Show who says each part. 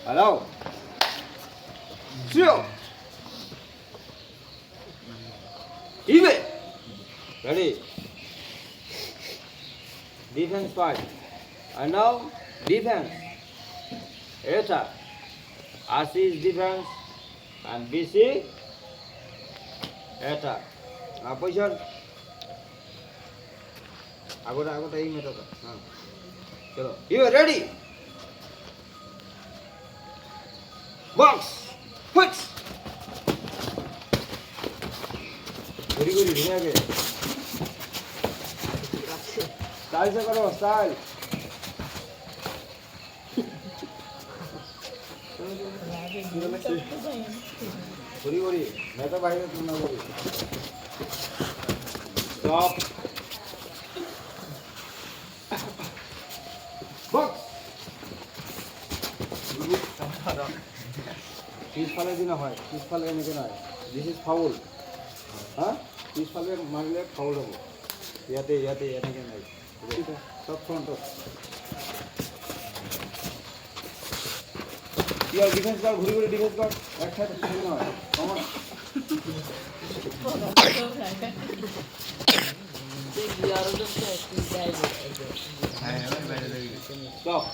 Speaker 1: Hello. Zero. Even. Ready. Defense fight. And now defense. Attack. RC is defense and BC attack. Now position. Agora এই method হ্যাঁ চলো you ready box fix ঘুরি ঘুরি ঘুরে আগে style से करो स्टाइल ঘুরি ঘুরি मैं तो বাইরে তুই না ঘুরি স্টপ বক্স পিস ফালে দিনা হয় পিস ফালে এনেকে নয় দিস ইজ ফাউল হ্যাঁ পিস ফালে মারলে ফাউল হবে ইয়াতে ইয়াতে এনেকে নাই সব ফ্রন্ট ইয়ার ডিফেন্স কর ঘুরি ঘুরি ডিফেন্স কর একসাথে খেলে নয় কমন স্টপ